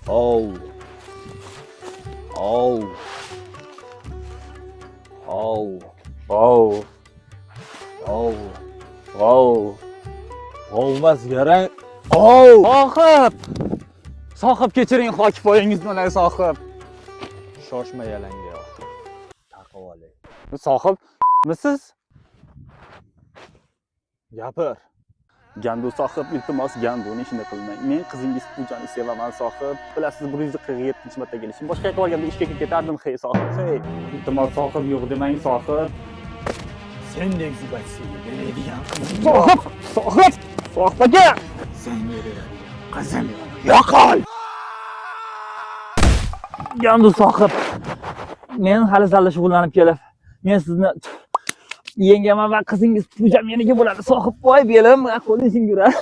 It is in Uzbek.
Oh. Oh. Oh. Oh. Oh. Oh. Olmaz garang. Oh. Sohib! Sohib kechiring, hokipoyangiz bilan sohib. Shoshma yalanga. Taqib olay. Sohib, misiz? Gapir. Gandu sohib, iltimos Ganduni shunday qilmang. Men qizingiz Pujani sevaman sohib. Bilasiz, 147-marta kelishim. Boshqa yoqqa borganda ishga ketardim, hey sohib. Hey, iltimos sohib yo'q demang sohib. Sendek zubatsiga beradigan qizim. Sohib! Sohib! Sohib aka! Senga beradigan qizim. Yo'qol. Gandu sohib. Men hali zalda shug'ullanib kelib. Men sizni yengaman va qizingiz Puja meniki bo'ladi sohib. Voy belim, qo'lingizga yuradi.